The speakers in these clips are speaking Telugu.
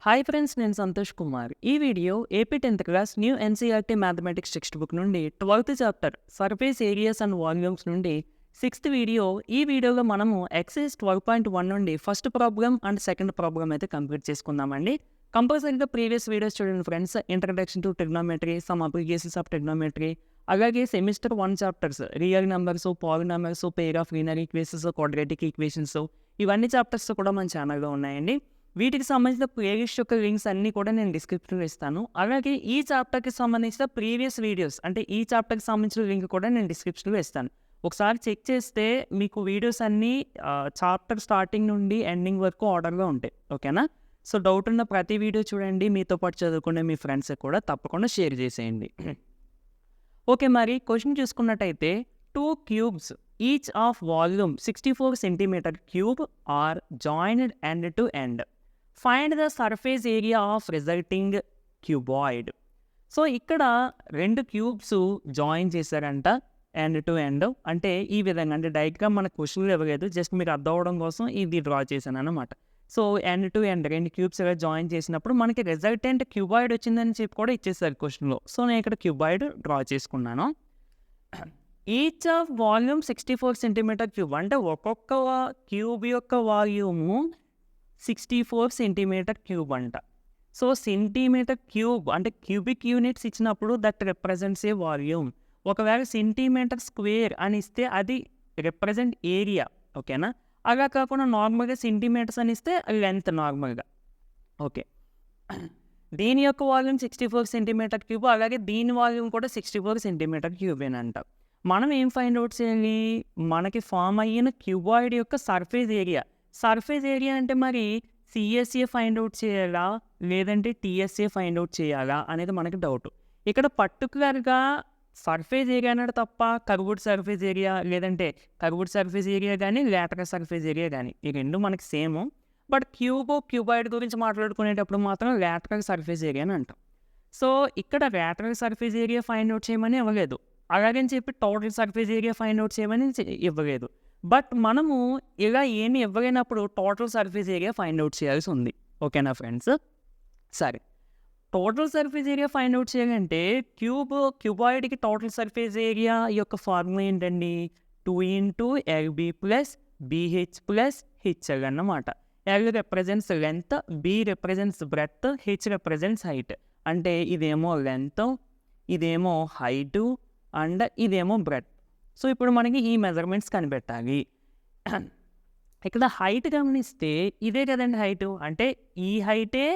హాయ్ ఫ్రెండ్స్, నేను సంతోష్ కుమార్. ఈ video AP 10th class new NCERT mathematics text book నుండి 12th chapter surface areas and volumes నుండి 6th వీడియో. ఈ వీడియోలో మనము ఎక్సైజ్ 12.1 నుండి first problem and second problem అయితే కంప్లీట్ చేసుకుందామండి. కంపల్సరీగా ప్రీవియస్ వీడియోస్ చూడండి friends. Introduction to trigonometry, some applications of trigonometry, అలాగే semester 1 chapters real numbers, polynomials, pair of linear equations, quadratic equations, ఇవన్నీ చాప్టర్స్ కూడా మన ఛానల్లో ఉన్నాయండి. వీటికి సంబంధించిన ప్లేలిస్ట్ యొక్క లింక్స్ అన్నీ కూడా నేను డిస్క్రిప్షన్లో ఇస్తాను. అలాగే ఈ చాప్టర్కి సంబంధించిన ప్రీవియస్ వీడియోస్, అంటే ఈ చాప్టర్కి సంబంధించిన లింక్ కూడా నేను డిస్క్రిప్షన్లో ఇస్తాను. ఒకసారి చెక్ చేస్తే మీకు వీడియోస్ అన్నీ చాప్టర్ స్టార్టింగ్ నుండి ఎండింగ్ వరకు ఆర్డర్గా ఉంటాయి. ఓకేనా? సో డౌట్ ఉన్న ప్రతి వీడియో చూడండి. మీతో పాటు చదువుకునే మీ ఫ్రెండ్స్కి కూడా తప్పకుండా షేర్ చేసేయండి. ఓకే, మరి క్వశ్చన్ చూసుకున్నట్టయితే 2 cubes each of volume 64 centimeter cube are joined end to end. Find the surface area of resulting cuboid. So ఇక్కడ 2 క్యూబ్స్ జాయిన్ చేశారంట ఎండ్ టు ఎండ్. అంటే ఈ విధంగా, అంటే డైగ్రామ్ మన క్వశ్చన్లో ఇవ్వలేదు, జస్ట్ మీకు అర్థం అవడం కోసం ఇది డ్రా చేశాను అనమాట. So end to end 2 cubes ఇలా జాయిన్ చేసినప్పుడు మనకి రిజల్టెంట్ క్యూబాయిడ్ వచ్చిందని చెప్పి కూడా ఇచ్చేసారు క్వశ్చన్లో. సో నేను ఇక్కడ క్యూబాయిడ్ డ్రా చేసుకున్నాను. Each of volume 64 centimetre cube, అంటే ఒక్కొక్క క్యూబ్ యొక్క వాల్యూము 64 సెంటీమీటర్ క్యూబ్ అంట. సో సెంటీమీటర్ క్యూబ్ అంటే క్యూబిక్ యూనిట్స్ ఇచ్చినప్పుడు దట్ రిప్రజెంట్స్ ఏ వాల్యూమ్. ఒకవేళ సెంటీమీటర్ స్క్వేర్ అని ఇస్తే అది రిప్రజెంట్ ఏరియా. ఓకేనా? అలా కాకుండా నార్మల్గా సెంటీమీటర్స్ అని ఇస్తే లెంత్ నార్మల్గా. ఓకే, దీని యొక్క వాల్యూమ్ 64 సెంటీమీటర్ క్యూబ్, అలాగే దీని వాల్యూమ్ కూడా 64 సెంటీమీటర్ క్యూబేనంట. మనం ఏం ఫైండ్ అవుట్ చేయాలి? మనకి ఫామ్ అయిన క్యూబాయిడ్ యొక్క సర్ఫేస్ ఏరియా. సర్ఫేస్ ఏరియా అంటే మరి సిఎస్ఏ ఫైండ్ అవుట్ చేయాలా లేదంటే టీఎస్ఏ ఫైండ్ అవుట్ చేయాలా అనేది మనకి డౌట్. ఇక్కడ పర్టికులర్గా సర్ఫేస్ ఏరియా అన్నాడు తప్ప కర్వ్డ్ సర్ఫేస్ ఏరియా లేదంటే కర్వ్డ్ సర్ఫేస్ ఏరియా కానీ లాటరల్ సర్ఫేస్ ఏరియా కానీ ఈ రెండు మనకి సేమ్. బట్ క్యూబాయిడ్ గురించి మాట్లాడుకునేటప్పుడు మాత్రం లాటరల్ సర్ఫేస్ ఏరియా అని అంటాం. సో ఇక్కడ lateral surface area find out చేయమని ఇవ్వలేదు, అలాగని చెప్పి total surface area find out చేయమని ఇవ్వలేదు. బట్ మనము ఇలా ఏమి ఇవ్వలేనప్పుడు total surface area find out చేయాల్సి ఉంది. ఓకేనా ఫ్రెండ్స్? సరే, total surface area find out చేయాలంటే క్యూబాయిడ్కి టోటల్ సర్ఫేస్ ఏరియా యొక్క ఫార్ములా ఏంటండి? 2 into LB plus BH plus HL అన్నమాట. L represents length, B represents breadth, H represents height. అంటే ఇదేమో లెంత్, ఇదేమో హైటు అండ్ ఇదేమో బ్రెడ్త్. సో ఇప్పుడు మనకి ఈ మెజర్మెంట్స్ కనిపెట్టాలి. ఇక్కడ హైట్ గమనిస్తే ఇదే కదండి హైటు, అంటే ఈ హైటే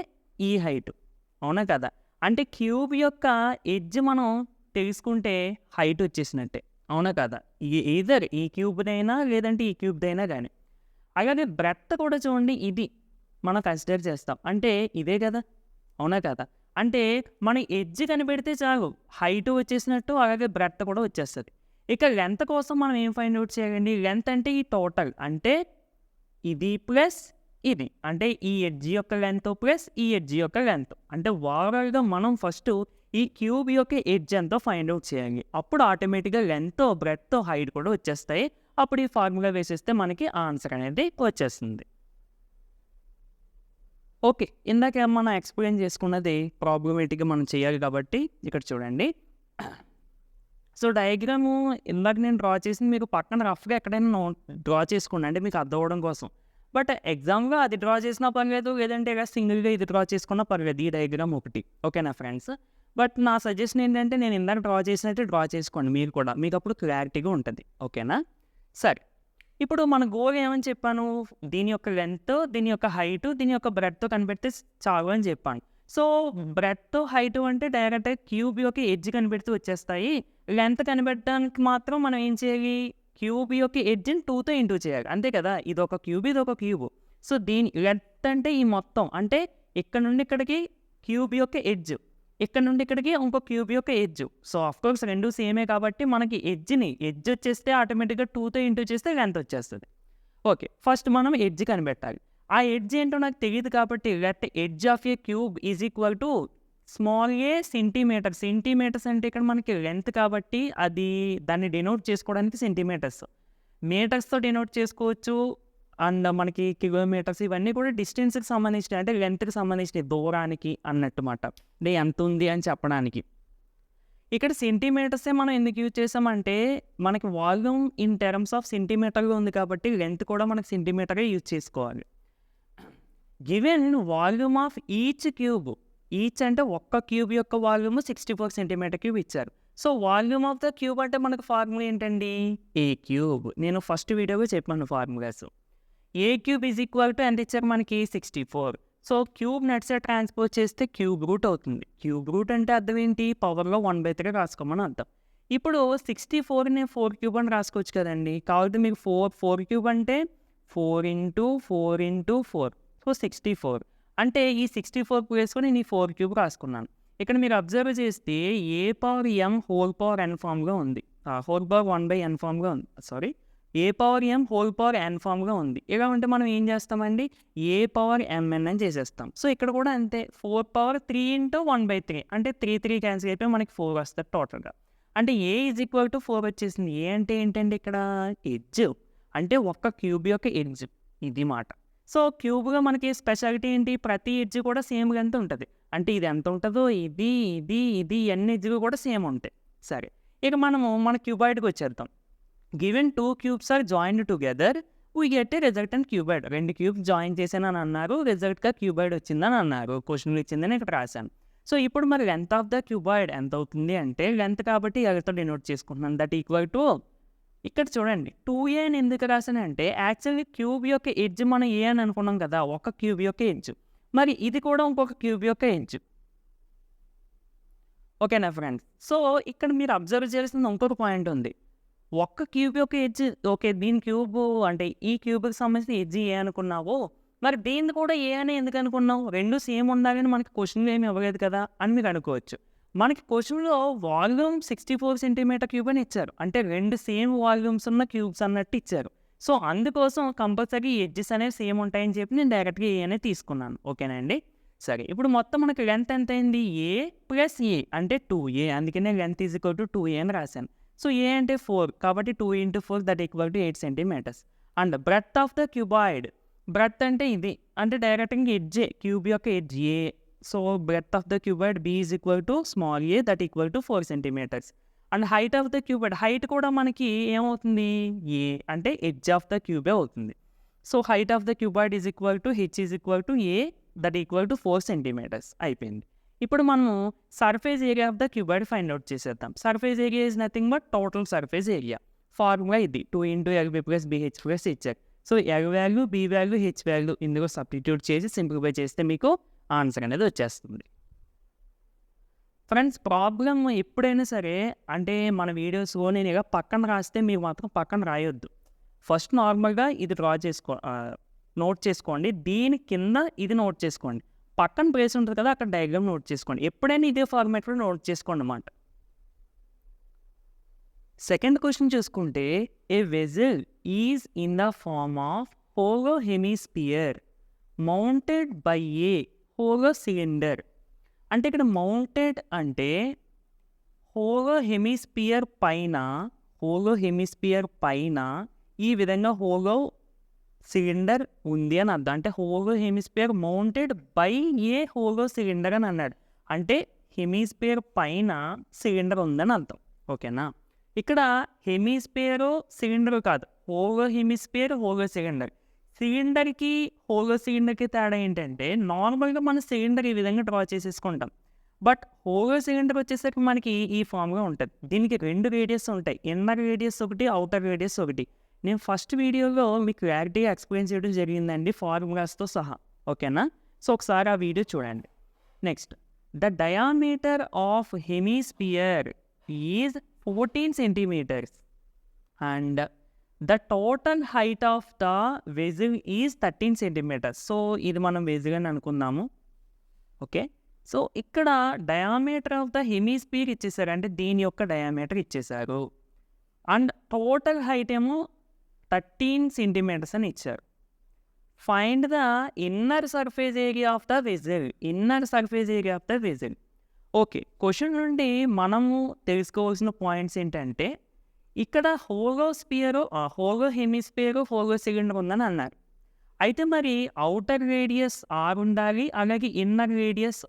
ఈ హైటు, అవునా కదా? అంటే క్యూబ్ యొక్క ఎడ్జ్ మనం తెలుసుకుంటే హైట్ వచ్చేసినట్టే, అవునా కదా? ఈదర్ ఈ క్యూబ్దైనా లేదంటే ఈ క్యూబ్దైనా కానీ. అలాగే బ్రెడ్త్ కూడా చూడండి, ఇది మనం కన్సిడర్ చేస్తాం, అంటే ఇదే కదా, అవునా కదా? అంటే మన ఎడ్జ్ కనిపెడితే చాలు హైట్ వచ్చేసినట్టు, అలాగే బ్రెడ్త్ కూడా వచ్చేస్తుంది. ఇక లెంత్ కోసం మనం ఏం ఫైండ్ అవుట్ చేయాలండి? లెంత్ అంటే ఈ టోటల్, అంటే ఇది ప్లస్ ఇది, అంటే ఈ ఎడ్జ్ యొక్క లెంత్ ప్లస్ ఈ ఎడ్జ్ యొక్క లెంత్. అంటే ఓవరాల్గా మనం ఫస్ట్ ఈ క్యూబ్ యొక్క ఎడ్జ్ ఎంతో ఫైండ్ అవుట్ చేయాలి. అప్పుడు ఆటోమేటిక్గా లెంత్, బ్రెడ్త్, హైట్ కూడా వచ్చేస్తాయి. అప్పుడు ఈ ఫార్ములా వేసేస్తే మనకి ఆన్సర్ అనేది వచ్చేస్తుంది. ఓకే, ఇందాక మనం ఎక్స్ప్లెయిన్ చేసుకున్నది ప్రాబ్లమేటిక్గా మనం చేయాలి కాబట్టి ఇక్కడ చూడండి. సో డయాగ్రాము ఇందాక నేను డ్రా చేసింది మీకు పక్కన రఫ్గా ఎక్కడైనా డ్రా చేసుకోండి, అంటే మీకు అర్థం అవ్వడం కోసం. బట్ ఎగ్జామ్గా అది డ్రా చేసినా పర్లేదు, లేదంటే ఇలా సింగిల్గా ఇది డ్రా చేసుకున్నా పర్లేదు, ఈ డయాగ్రామ్ ఒకటి. ఓకేనా ఫ్రెండ్స్? బట్ నా సజెషన్ ఏంటంటే నేను ఇందాక డ్రా చేసినట్టు డ్రా చేసుకోండి మీరు కూడా, మీకు అప్పుడు క్లారిటీగా ఉంటుంది. ఓకేనా? సరే, ఇప్పుడు మన గోల్ ఏమని చెప్పాను? దీని యొక్క లెంత్, దీని యొక్క హైట్, దీని యొక్క బ్రెడ్త్ కనిపెడితే చాలు అని చెప్పాను. సో బ్రెడ్త్, హైట్ అంటే డైరెక్ట్గా క్యూబ్ యొక్క ఎడ్జ్ కనిపెడితే వచ్చేస్తాయి. లెంత్ కనిపెట్టడానికి మాత్రం మనం ఏం చేయాలి? క్యూబ్ యొక్క ఎడ్జ్ని 2తో ఇంటూ చేయాలి, అంతే కదా? ఇది ఒక క్యూబ్, ఇది ఒక క్యూబ్. సో దీని లెంత్ అంటే ఈ మొత్తం, అంటే ఇక్కడ నుండి ఇక్కడికి క్యూబ్ యొక్క ఎడ్జ్, ఇక్కడ నుండి ఇక్కడికి ఇంకో క్యూబ్ యొక్క ఎడ్జ్. సో ఆఫ్కోర్స్ రెండు సేమే కాబట్టి మనకి ఎడ్జ్ వచ్చేస్తే ఆటోమేటిక్గా 2తో ఇంటూ చేస్తే లెంత్ వచ్చేస్తుంది. ఓకే, ఫస్ట్ మనం ఎడ్జ్ కనిపెట్టాలి. ఆ ఎడ్జ్ ఏంటో నాకు తెలియదు కాబట్టి let edge of a cube is equal to small a centimetre. Centimetres అంటే ఇక్కడ మనకి లెంత్ కాబట్టి అది దాన్ని డినోట్ చేసుకోవడానికి సెంటీమీటర్స్. మీటర్స్తో డినోట్ చేసుకోవచ్చు, అండ్ మనకి కిలోమీటర్స్ ఇవన్నీ కూడా డిస్టెన్స్కి సంబంధించినవి, అంటే లెంత్కి సంబంధించినవి, దూరానికి అన్నట్టు మాట, అంటే ఎంత ఉంది అని చెప్పడానికి. ఇక్కడ సెంటీమీటర్సే మనం ఎందుకు యూజ్ చేసామంటే మనకి వాల్యూమ్ ఇన్ టర్మ్స్ ఆఫ్ సెంటీమీటర్గా ఉంది కాబట్టి లెంత్ కూడా మనకి సెంటీమీటరే యూజ్ చేసుకోవాలి. Given volume of each cube, each అంటే ఒక్క క్యూబ్ యొక్క వాల్యూమ్ 64 సెంటీమీటర్ క్యూబ్ ఇచ్చారు. So volume of the cube అంటే మనకు ఫార్ములా ఏంటండి, ఏ క్యూబ్. నేను ఫస్ట్ వీడియోగా చెప్పాను formulas. A cube is equal to ఎంత ఇచ్చారు మనకి 64. So cube net side transpose చేస్తే క్యూబ్ రూట్ అవుతుంది. క్యూబ్ రూట్ అంటే అర్థం ఏంటి, పవర్లో 1/3 రాసుకోమని అర్థం. ఇప్పుడు 64ని 4 క్యూబ్ అని రాసుకోవచ్చు కదండి. కాబట్టి మీకు 4 క్యూబ్ అంటే 4 × 4 × 4, సో 64. అంటే ఈ 64 ప్లేస్లో నేను ఈ 4 క్యూబ్ రాసుకున్నాను. ఇక్కడ మీరు అబ్జర్వ్ చేస్తే A power m whole power n ఫామ్గా ఉంది, హోల్ పవర్ 1/n ఫామ్గా ఉంది, sorry A power m whole power n ఫామ్గా ఉంది. ఇలా ఉంటే మనం ఏం చేస్తామండి, ఏ పవర్ mn అని చేసేస్తాం. సో ఇక్కడ కూడా అంతే, 4 పవర్ 3 × 1/3 అంటే 3 క్యాన్సిల్ అయిపోయి మనకి 4 వస్తుంది టోటల్గా. అంటే ఏ ఈజ్ ఈక్వల్ టు 4 వచ్చేసింది. ఏ అంటే ఏంటంటే ఇక్కడ ఎడ్జ్, అంటే ఒక్క క్యూబ్ యొక్క ఎడ్జ్, ఇది మాట. సో క్యూబ్గా మనకి స్పెషాలిటీ ఏంటి, ప్రతి ఎడ్జ్ కూడా సేమ్ లెంత్ ఉంటుంది. అంటే ఇది ఎంత ఉంటుందో ఇది ఇది ఇది అన్ని ఎడ్జ్లు కూడా సేమ్ ఉంటాయి. సరే, ఇక మనము మన క్యూబాయిడ్కి వచ్చేద్దాం. Given 2 cubes are joined together we get a resultant cuboid. 2 cubes join చేశానని అన్నారు, రిజల్ట్గా క్యూబాయిడ్ వచ్చిందని అన్నారు, క్వశ్చన్లు ఇచ్చిందని ఇక్కడ రాశాను. సో ఇప్పుడు మరి లెంత్ ఆఫ్ ద క్యూబాయిడ్ ఎంత అవుతుంది అంటే, లెంత్ కాబట్టి ఎవరితో డినోట్ చేసుకుంటున్నాను, దట్ ఈక్వల్ టు, ఇక్కడ చూడండి 2a అని ఎందుకు రాశానంటే యాక్చువల్లీ క్యూబ్ యొక్క ఎడ్జ్ మనం ఏ అని అనుకున్నాం కదా, ఒక క్యూబ్ యొక్క ఎడ్జ్. మరి ఇది కూడా ఇంకొక క్యూబ్ యొక్క ఎడ్జ్. ఓకేనా ఫ్రెండ్స్. సో ఇక్కడ మీరు అబ్జర్వ్ చేయాల్సిన ఇంకొక పాయింట్ ఉంది. ఒక్క క్యూబ్ యొక్క ఎడ్జ్, ఓకే దీని క్యూబ్ అంటే ఈ క్యూబ్కి సంబంధించిన ఎడ్జ్ ఏ అనుకున్నావు, మరి దీన్ని కూడా ఏ అని ఎందుకు అనుకున్నావు, రెండు సేమ్ ఉండాలని మనకి క్వశ్చన్లు ఏమి ఇవ్వలేదు కదా అని మీరు అనుకోవచ్చు. మనకి క్వశ్చన్లో వాల్యూమ్ 64 సెంటీమీటర్ క్యూబ్ అని ఇచ్చారు, అంటే రెండు సేమ్ వాల్యూమ్స్ ఉన్న క్యూబ్స్ అన్నట్టు ఇచ్చారు. సో అందుకోసం కంపల్సరీ ఎడ్జెస్ అనేవి సేమ్ ఉంటాయని చెప్పి నేను డైరెక్ట్గా ఏ అనేది తీసుకున్నాను. ఓకేనా అండి. సరే, ఇప్పుడు మొత్తం మనకి లెంత్ ఎంత అయింది, ఏ ప్లస్ ఏ అంటే 2a, అందుకనే length is equal to 2a అని రాశాను. సో ఏ అంటే 4 కాబట్టి 2 × 4 that equal to 8 centimetres. And breadth of the cuboid, breadth అంటే ఇది, అంటే డైరెక్ట్గా ఎడ్జే, క్యూబ్ యొక్క edge a. So breadth of the cuboid b is equal to small a that equal to 4 centimetres. And height of the cuboid, height కూడా మనకి ఏమవుతుంది, ఏ అంటే ఎడ్జ్ ఆఫ్ ద క్యూబే అవుతుంది. So height of the cuboid is equal to h is equal to A that equal to 4 centimetres అయిపోయింది. ఇప్పుడు మనము surface area of the cuboid find out చేసేద్దాం. Surface area is nothing but total surface area. Formula ఇది 2 × LB + BH + HX. So L value, B value, H value ఇందులో సబ్స్టిట్యూట్ చేసి సింప్లిఫై చేస్తే మీకు ఆన్సర్ అనేది వచ్చేస్తుంది. ఫ్రెండ్స్, ప్రాబ్లం ఎప్పుడైనా సరే అంటే మన వీడియోస్లో నేను ఇలా పక్కన రాస్తే మీరు మాత్రం పక్కన రాయొద్దు. ఫస్ట్ నార్మల్గా ఇది నోట్ చేసుకోండి, దీని కింద ఇది నోట్ చేసుకోండి, పక్కన ప్లేస్ ఉంటుంది కదా అక్కడ డయాగ్రామ్ నోట్ చేసుకోండి. ఎప్పుడైనా ఇదే ఫార్మాట్లో నోట్ చేసుకోండి అన్నమాట. సెకండ్ క్వశ్చన్ చూసుకుంటే, a vessel is in the form of hollow hemisphere mounted by a hollow cylinder. అంటే ఇక్కడ మౌంటెడ్ అంటే హోలో హెమిస్పియర్ పైన ఈ విధంగా హోలో సిలిండర్ ఉంది అని అర్థం. అంటే hollow hemisphere mounted by a hollow cylinder అని అన్నాడు, అంటే హెమిస్పియర్ పైన సిలిండర్ ఉందని అర్థం. ఓకేనా. ఇక్కడ హెమిస్పియర్ సిలిండర్ కాదు, హోలో హెమిస్పియర్ హోలో సిలిండర్. సిలిండర్కి హోలో సిలిండర్కి తేడా ఏంటంటే నార్మల్గా మన సిలిండర్ ఈ విధంగా డ్రా చేసేసుకుంటాం, బట్ హోలో సిలిండర్ వచ్చేసరికి మనకి ఈ ఫామ్గా ఉంటుంది. దీనికి 2 రేడియస్ ఉంటాయి, ఇన్నర్ రేడియస్ ఒకటి, అవుటర్ రేడియస్ ఒకటి. నేను ఫస్ట్ వీడియోలో మీకు క్లారిటీగా ఎక్స్ప్లెయిన్ చేయడం జరిగిందండి ఫార్ములాస్తో సహా. ఓకేనా. సో ఒకసారి ఆ వీడియో చూడండి. Next, the diameter of hemisphere is 14 centimetres and the total height of the vessel is 13 centimetres. So ఇది మనం వెజిల్ అని అనుకుందాము. ఓకే. సో ఇక్కడ డయామీటర్ ఆఫ్ ద హెమిస్పియర్ ఇచ్చేసారు, అంటే దీని యొక్క డయామీటర్ ఇచ్చేసారు. అండ్ టోటల్ హైట్ ఏమో 13 సెంటీమీటర్స్ అని ఇచ్చారు. Find the inner surface area of the వెజిల్. Okay, question నుండి మనము తెలుసుకోవాల్సిన పాయింట్స్ ఏంటంటే, ఇక్కడ హోలో హెమిస్పియర్ హోలో సిలిండర్ ఉందని అన్నారు. అయితే మరి ఔటర్ రేడియస్ r ఉండాలి. అలాగే ఇన్నర్ రేడియస్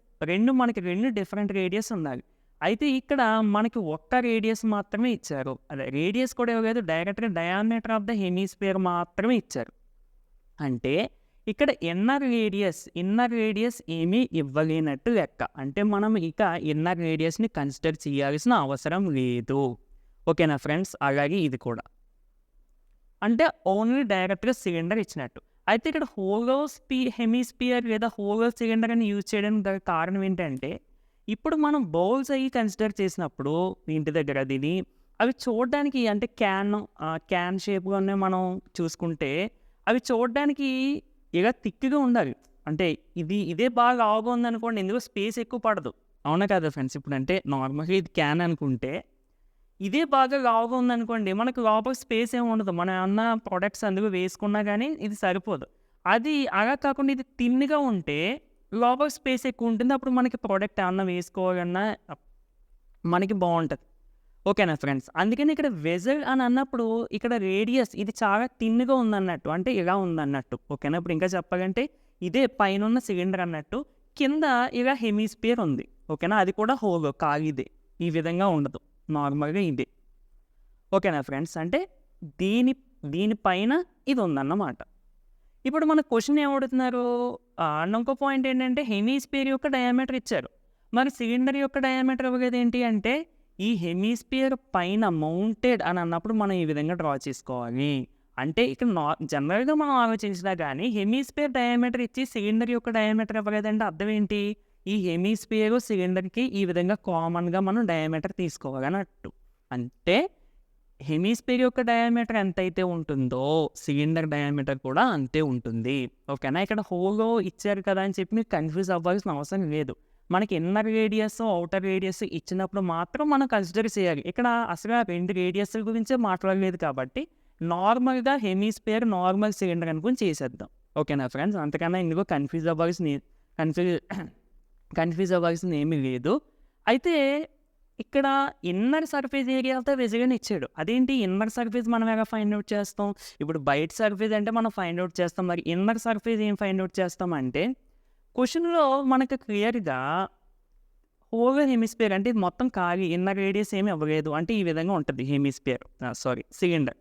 మనకి 2 డిఫరెంట్ రేడియస్ ఉండాలి. అయితే ఇక్కడ మనకి ఒక్క రేడియస్ మాత్రమే ఇచ్చారు. అదే రేడియస్ కూడా ఇవ్వలేదు. డైరెక్ట్‌గా డయామీటర్ ఆఫ్ ద హెమిస్ఫియర్ మాత్రమే ఇచ్చారు. అంటే ఇక్కడ ఇన్నర్ రేడియస్ ఏమీ ఇవ్వలేనట్టు లెక్క. అంటే మనం ఇక ఇన్నర్ రేడియస్‌ని కన్సిడర్ చేయాల్సిన అవసరం లేదు. ఓకేనా ఫ్రెండ్స్? అలాగే ఇది కూడా. అంటే ఓన్లీ డైరెక్ట్‌గా సిలిండర్ ఇచ్చినట్టు. అయితే ఇక్కడ హెమిస్ఫియర్ లేదా హోలో సిలిండర్ అని యూజ్ చేయడానికి గల కారణం ఏంటంటే, ఇప్పుడు మనం బౌల్స్ అయ్యి కన్సిడర్ చేసినప్పుడు ఇంటి దగ్గర దీన్ని అవి చూడడానికి అంటే క్యాన్ షేప్‌లోనే మనం చూసుకుంటే అవి చూడడానికి ఇలా థిక్‌గా ఉండాలి. అంటే ఇదే బాగా లావుగా ఉందనుకోండి, ఇందులో స్పేస్ ఎక్కువ పడదు. అవునా కదా ఫ్రెండ్స్? ఇప్పుడంటే నార్మల్‌గా ఇది క్యాన్ అనుకుంటే ఇదే బాగా లావుగా ఉందనుకోండి, మనకు లోపల స్పేస్ ఏమి ఉండదు. మనం ఏమన్నా ప్రొడక్ట్స్ అందులో వేసుకున్నా కానీ ఇది సరిపోదు. అది అలా కాకుండా ఇది థిన్‌గా ఉంటే లోపల స్పేస్ ఎక్కువ ఉంటుంది. అప్పుడు మనకి ప్రొడక్ట్ ఏమన్నా వేసుకోవాలన్నా మనకి బాగుంటుంది. ఓకేనా ఫ్రెండ్స్? అందుకని ఇక్కడ వెజల్ అని అన్నప్పుడు ఇక్కడ రేడియస్ ఇది చాలా థిన్‌గా ఉందన్నట్టు. అంటే ఇలా ఉందన్నట్టు. ఓకేనా? ఇప్పుడు ఇంకా చెప్పాలంటే ఇదే పైనున్న సిలిండర్ అన్నట్టు. కింద ఇలా హెమిస్ఫియర్ ఉంది. ఓకేనా? అది కూడా హోలో ఖాళీదే. ఈ విధంగా ఉండదు. నార్మల్‌గా ఇదే. ఓకేనా ఫ్రెండ్స్? అంటే దీనిపైన ఇది ఉందన్నమాట. ఇప్పుడు మన క్వెషన్ ఏమడుగుతున్నారు? అండ్ ఇంకో పాయింట్ ఏంటంటే హెమిస్ఫియర్ యొక్క డయామీటర్ ఇచ్చారు. మరి సిలిండర్ యొక్క డయామీటర్ ఇవ్వలేదు ఏంటి అంటే, ఈ హెమిస్ఫియర్ పైన మౌంటెడ్ అని అన్నప్పుడు మనం ఈ విధంగా డ్రా చేసుకోవాలి. అంటే ఇక్కడ జనరల్‌గా మనం ఆలోచించినా కానీ హెమిస్ఫియర్ డయామీటర్ ఇచ్చి సిలిండర్ యొక్క డయామీటర్ ఇవ్వలేదంటే అర్థం ఏంటి? ఈ హెమిస్ఫియర్ సిలిండర్‌కి ఈ విధంగా కామన్‌గా మనం డయామీటర్ తీసుకోవాలన్నట్టు. అంటే హెమిస్ఫియర్ యొక్క డయామీటర్ ఎంతైతే ఉంటుందో సిలిండర్ డయామీటర్ కూడా అంతే ఉంటుంది. ఓకేనా? ఇక్కడ హోలో ఇచ్చారు కదా అని చెప్పి మీరు కన్‌ఫ్యూజ్ అవ్వాల్సిన అవసరం లేదు. మనకి ఇన్నర్ రేడియస్, ఔటర్ రేడియస్ ఇచ్చినప్పుడు మాత్రం మనం కన్సిడర్ చేయాలి. ఇక్కడ అసలు ఆ 2 రేడియస్‌ల గురించే మాట్లాడలేదు కాబట్టి నార్మల్‌గా హెమిస్ఫియర్, నార్మల్ సిలిండర్ అనుకుని చేసేద్దాం. ఓకేనా ఫ్రెండ్స్? అంతకన్నా ఇందులో కన్ఫ్యూజ్ అవ్వాల్సింది ఏమీ లేదు. అయితే ఇక్కడ ఇన్నర్ సర్ఫేస్ ఏరియాతో వెజల్ని ఇచ్చాడు. అదేంటి ఇన్నర్ సర్ఫేస్ మనం ఎలా ఫైండ్ అవుట్ చేస్తాం? ఇప్పుడు బయట సర్ఫేస్ అంటే మనం ఫైండ్ అవుట్ చేస్తాం. మరి ఇన్నర్ సర్ఫేస్ ఏం ఫైండ్ అవుట్ చేస్తామంటే, క్వెషన్‌లో మనకు క్లియర్‌గా హోల్ హెమిస్ఫియర్ అంటే ఇది మొత్తం ఖాళీ. ఇన్నర్ రేడియస్ ఏమి ఇవ్వలేదు. అంటే ఈ విధంగా ఉంటుంది సిలిండర్.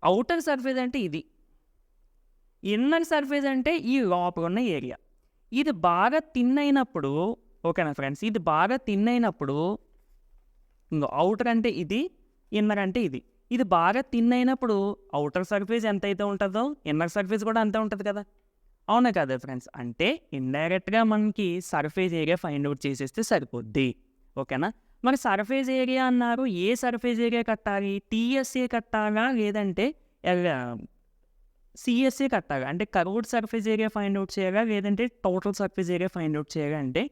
ఔటర్ సర్ఫేస్ అంటే ఇది. ఇన్నర్ సర్ఫేస్ అంటే ఈ లోపల ఉన్న ఏరియా. ఇది బాగా థిన్ అయినప్పుడు ఓకేనా ఫ్రెండ్స్? ఇది బాగా థిన్ అయినప్పుడు ఔటర్ అంటే ఇది, ఇన్నర్ అంటే ఇది. ఇది బాగా థిన్ అయినప్పుడు ఔటర్ సర్ఫేస్ ఎంతైతే ఉంటుందో ఇన్నర్ సర్ఫేస్ కూడా అంతే ఉంటుంది కదా! అవునా కదా ఫ్రెండ్స్? అంటే ఇండైరెక్ట్‌గా మనకి సర్ఫేస్ ఏరియా ఫైండ్ అవుట్ చేసేస్తే సరిపోద్ది. ఓకేనా? మరి సర్ఫేస్ ఏరియా అన్నారు. ఏ సర్ఫేస్ ఏరియా కట్టాలి? టీఎస్ఏ కట్టాలా? లేదంటే ఎల్ సీఎస్ఏ కట్టాలా? అంటే curved surface area find out చేయాలా? లేదంటే total surface area find out చేయాలా? అంటే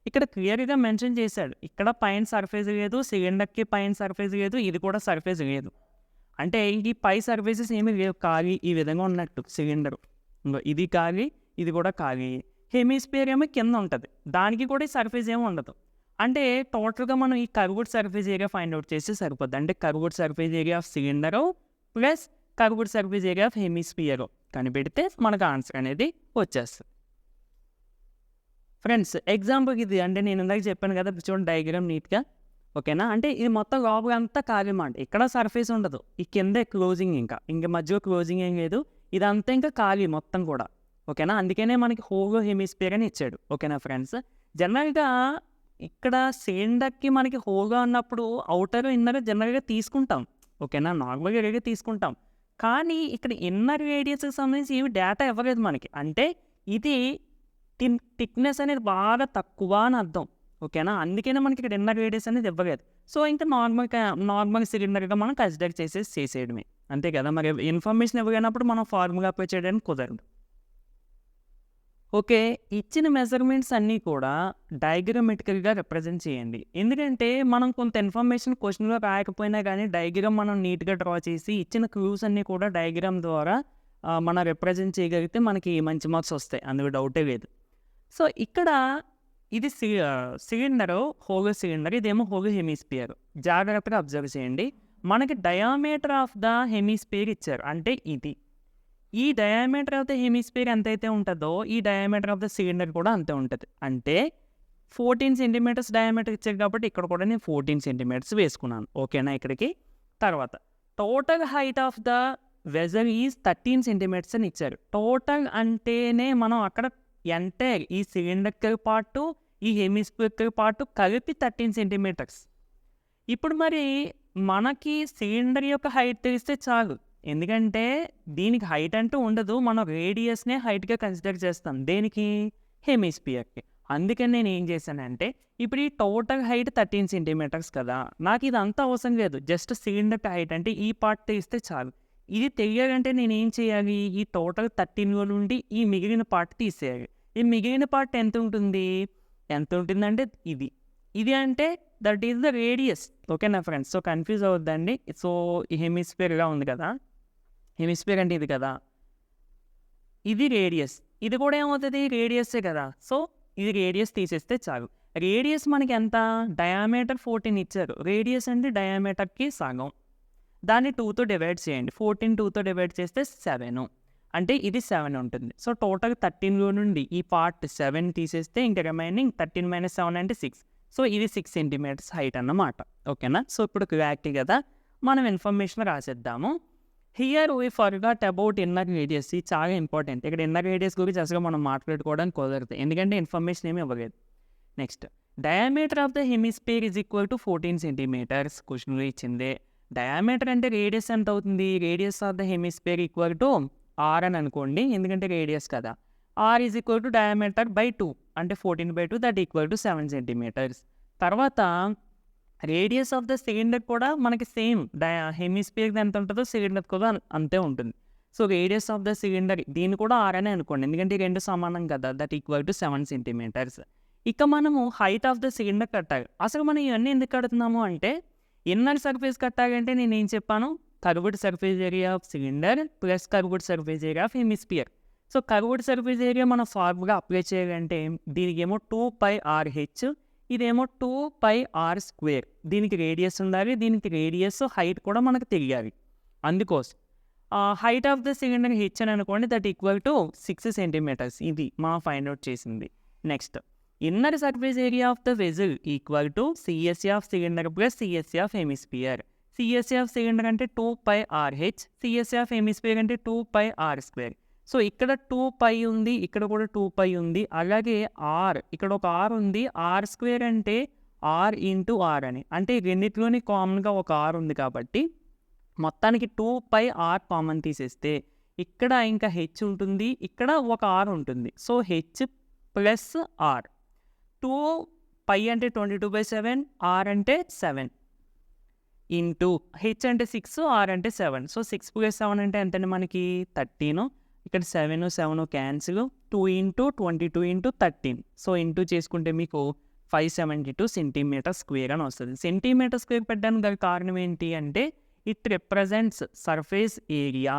ఇక్కడ క్లియర్‌గా మెన్షన్ చేశాడు. ఇక్కడ పైన సర్ఫేస్ లేదు. సిలిండర్‌కి పైన సర్ఫేస్ లేదు. ఇది కూడా సర్ఫేస్ లేదు. అంటే ఈ పై సర్ఫేసెస్ ఏమీ లేవు. ఖాళీ ఈ విధంగా ఉన్నట్టు సిలిండరు. ఇది ఖాళీ, ఇది కూడా ఖాళీ. హెమిస్ఫియర్ ఏమో కింద ఉంటది. దానికి కూడా ఈ సర్ఫేస్ ఏమి ఉండదు. అంటే టోటల్‌గా మనం ఈ curved surface area find out చేస్తే సరిపోద్ది. అంటే curved surface area of cylinder plus curved surface area of hemisphere కనిపెడితే మనకు ఆన్సర్ అనేది వచ్చేస్తుంది. ఫ్రెండ్స్ ఎగ్జాంపుల్‌కి ఇది అంటే నేను ఇందాక చెప్పాను కదా! చూడండి డయాగ్రామ్ నీట్‌గా. ఓకేనా? అంటే ఇది మొత్తం లోపలంతా ఖాళీ మాట. ఇక్కడ సర్ఫేస్ ఉండదు. ఈ కిందే క్లోజింగ్ ఇంక మధ్యలో క్లోజింగ్ ఏం లేదు. ఇదంతా ఇంకా ఖాళీ మొత్తం కూడా. ఓకేనా? అందుకనే మనకి హోలో హెమిస్ఫియర్ అని ఇచ్చాడు. ఓకేనా ఫ్రెండ్స్? జనరల్‌గా ఇక్కడ సిలిండర్‌కి మనకి హోలో అన్నప్పుడు ఔటర్, ఇన్నర్ జనరల్‌గా తీసుకుంటాం. ఓకేనా? నార్మల్‌గా ఇలాగే తీసుకుంటాం. కానీ ఇక్కడ ఇన్నర్ రేడియస్‌కి సంబంధించి ఏమి డేటా ఇవ్వలేదు మనకి. అంటే ఇది థిక్‌నెస్ అనేది బాగా తక్కువ అని అర్థం. ఓకేనా? అందుకనే మనకి ఇక్కడ ఇన్నర్ రేడియస్ అనేది ఇవ్వలేదు. సో, ఇంకా నార్మల్ సిలిండర్‌గా మనం కన్సిడర్ చేసేయడమే. అంతే కదా! మరి ఇన్ఫర్మేషన్ ఇవ్వలేనప్పుడు మనం ఫార్ములా అప్లై చేయడానికి కుదరదు. ఓకే. ఇచ్చిన మెజర్‌మెంట్స్ అన్నీ కూడా డయాగ్రామెటికల్‌గా రిప్రజెంట్ చేయండి. ఎందుకంటే మనం కొంత ఇన్ఫర్మేషన్ క్వెషన్‌లో రాయకపోయినా గానీ డయాగ్రామ్ మనం నీట్‌గా డ్రా చేసి ఇచ్చిన క్లూస్ అన్నీ కూడా డయాగ్రామ్ ద్వారా మనం రిప్రజెంట్ చేయగలిగితే మనకి మంచి మార్క్స్ వస్తాయి. అందులో డౌటే లేదు. సో, ఇక్కడ ఇది సిలిండరు హోలో సిలిండర్. ఇదేమో హోలో హెమిస్ఫియర్. జాగ్రత్తగా అబ్జర్వ్ చేయండి. మనకి డయామీటర్ ఆఫ్ ద హెమిస్ఫియర్ ఇచ్చారు. అంటే ఇది. ఈ డయామీటర్ ఆఫ్ ద హెమిస్ఫియర్ ఎంతైతే ఉంటుందో ఈ డయామీటర్ ఆఫ్ ద సిలిండర్ కూడా అంతే ఉంటుంది. అంటే 14 సెంటీమీటర్స్ డయామీటర్ ఇచ్చారు కాబట్టి ఇక్కడ కూడా నేను 14 సెంటీమీటర్స్ వేసుకున్నాను. ఓకేనా ఇక్కడికి. తర్వాత total height of the vessel is 13 centimetres అని ఇచ్చారు. టోటల్ అంటేనే మనం అక్కడ ఎంటైర్ ఈ సిలిండర్ పార్ట్ ఈ హెమిస్ఫియర్ పార్ట్ కలిపి 13 సెంటీమీటర్స్. ఇప్పుడు మరి మనకి సిలిండర్ యొక్క హైట్ తెలిస్తే చాలు, ఎందుకంటే దీనికి హైట్ అంటూ ఉండదు, మనం రేడియస్నే హైట్గా కన్సిడర్ చేస్తాం. దేనికి? హెమిస్ఫియర్కి. అందుకని నేను ఏం చేశానంటే ఇప్పుడు ఈ టోటల్ హైట్ 13 సెంటీమీటర్స్ కదా, నాకు ఇదంతా అవసరం లేదు, జస్ట్ సిలిండర్ హైట్ అంటే ఈ పార్ట్ తెలిస్తే చాలు. ఇది తెలియాలంటే నేను ఏం చేయాలి? ఈ టోటల్ 13లో నుండి ఈ మిగిలిన పార్ట్ తీసేయాలి. ఈ మిగిలిన పార్ట్ ఎంత ఉంటుందంటే ఇది అంటే దట్ ఈస్ ద రేడియస్. ఓకేనా ఫ్రెండ్స్? సో కన్ఫ్యూజ్ అవుద్దండి. సో ఈ హెమిస్ఫియర్ ఇలా ఉంది కదా, హెమిస్ఫియర్ అంటే ఇది కదా, ఇది రేడియస్, ఇది కూడా ఏమవుతుంది? రేడియస్సే కదా. సో ఇది రేడియస్ తీసేస్తే చాలు. రేడియస్ మనకి ఎంత? డయామీటర్ 14 ఇచ్చారు, రేడియస్ అంటే డయామీటర్కి సగం, దాన్ని 2తో డివైడ్ చేయండి. 14 2తో డివైడ్ చేస్తే 7, అంటే ఇది 7 ఉంటుంది. సో టోటల్ 13లో నుండి ఈ పార్ట్ 7 తీసేస్తే ఇంకా రిమైనింగ్ 13 - 7 అంటే 6. సో ఇది 6 సెంటీమీటర్స్ హైట్ అన్నమాట. ఓకేనా? సో ఇప్పుడు క్లారిటీ కదా, మనం ఇన్ఫర్మేషన్ రాసేద్దాము. Here we forgot about inner radius. ఇది చాలా ఇంపార్టెంట్. ఇక్కడ ఇన్నర్ రేడియస్ గురించి అసలు మనం మాట్లాడుకోవడానికి కుదరదు, ఎందుకంటే ఇన్ఫర్మేషన్ ఏమి ఇవ్వలేదు. Next, diameter of the hemisphere is equal to 14 centimetres. క్వశ్చన్లో ఇచ్చిందే. డయామీటర్ అంటే రేడియస్ ఎంత అవుతుంది? Radius of the hemisphere equal to r అని అనుకోండి, ఎందుకంటే రేడియస్ కదా. R is equal to diameter by 2, అంటే 14/2 దట్ ఈక్వల్ టు 7 సెంటీమీటర్స్. తర్వాత రేడియస్ ఆఫ్ ద సిలిండర్ కూడా మనకి సేమ్ హెమిస్ఫియర్ ఎంత ఉంటుందో సిలిండర్ కూడా అంతే ఉంటుంది. So radius of the cylinder దీన్ని కూడా ఆర్ అని అనుకోండి, ఎందుకంటే ఈ రెండు సమానం కదా, దట్ ఈక్వల్ టు 7 సెంటీమీటర్స్. ఇక మనము హైట్ ఆఫ్ ద సిలిండర్ కట్టాలి. అసలు మనం ఇవన్నీ ఎందుకు కడుతున్నాము అంటే, ఇన్నర్ సర్ఫేస్ కట్టాలంటే నేను ఏం చెప్పాను? Curved surface area of cylinder plus curved surface area of hemisphere. So curved surface area మన ఫార్ములా అప్లై చేయాలంటే దీనికి ఏమో 2πRh, ఇదేమో 2πr². దీనికి రేడియస్ ఉండాలి, దీనికి రేడియస్ హైట్ కూడా మనకు తెలియాలి. అందుకోసం height of the cylinder H అని అనుకోండి, దట్ ఈక్వల్ టు 6 సెంటీమీటర్స్. ఇది మా ఫైండ్ అవుట్ చేసింది. Next, inner surface area of the vessel equal to CSA of cylinder plus CSA of hemisphere. CSA of cylinder అంటే 2πRh, సిఎస్ఏ ఆఫ్ హెమిస్ఫియర్ అంటే 2πr². సో ఇక్కడ 2π ఉంది, ఇక్కడ కూడా 2π ఉంది, అలాగే ఆర్, ఇక్కడ ఒక ఆర్ ఉంది. r² అంటే r ఇంటూ ఆర్ అని, అంటే ఈ రెండిట్లోని కామన్గా ఒక ఆర్ ఉంది కాబట్టి మొత్తానికి 2πr కామన్ తీసేస్తే ఇక్కడ ఇంకా హెచ్ ఉంటుంది, ఇక్కడ ఒక ఆర్ ఉంటుంది. So H plus are. 2π అంటే 22/7, ఆర్ అంటే 7 ఇంటూ హెచ్ అంటే 6, ఆర్ అంటే 7. సో 6 + 7 అంటే ఎంతండి మనకి? 13. ఇక్కడ 7 7 క్యాన్సిల్. 2 × 22 × 13. సో ఇంటూ చేసుకుంటే మీకు 572 సెంటీమీటర్ స్క్వేర్ అని వస్తుంది. సెంటీమీటర్ స్క్వేర్ పెట్టడానికి గల కారణం ఏంటి అంటే it represents surface area.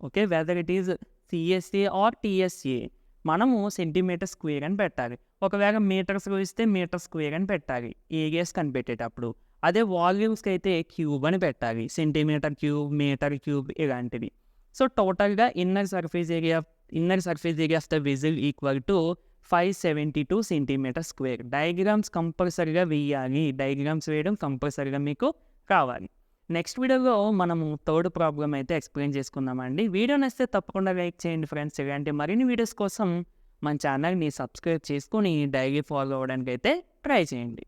Okay, whether it is CSA or TSA, మనము సెంటీమీటర్ స్క్వేర్ అని పెట్టాలి. ఒకవేళ మీటర్స్లో ఇస్తే మీటర్ స్క్వేర్ అని పెట్టాలి ఏరియాస్ కనిపెట్టేటప్పుడు. అదే వాల్యూమ్స్కి అయితే క్యూబ్ అని పెట్టాలి, సెంటీమీటర్ క్యూబ్, మీటర్ క్యూబ్ ఇలాంటివి. సో టోటల్గా inner surface area of the vessel equal to 572 centimetre square. Diagrams కంపల్సరీగా వేయాలి, డయాగ్రామ్స్ వేయడం కంపల్సరీగా మీకు కావాలి. నెక్స్ట్ వీడియోలో మనము థర్డ్ ప్రాబ్లం అయితే ఎక్స్ప్లెయిన్ చేసుకుందామండి. వీడియో నచ్చితే తప్పకుండా లైక్ చేయండి ఫ్రెండ్స్. ఇలాంటి మరిన్ని వీడియోస్ కోసం మన ఛానల్ని సబ్స్క్రైబ్ చేసుకొని డైలీ ఫాలో అవ్వడానికి అయితే ట్రై చేయండి.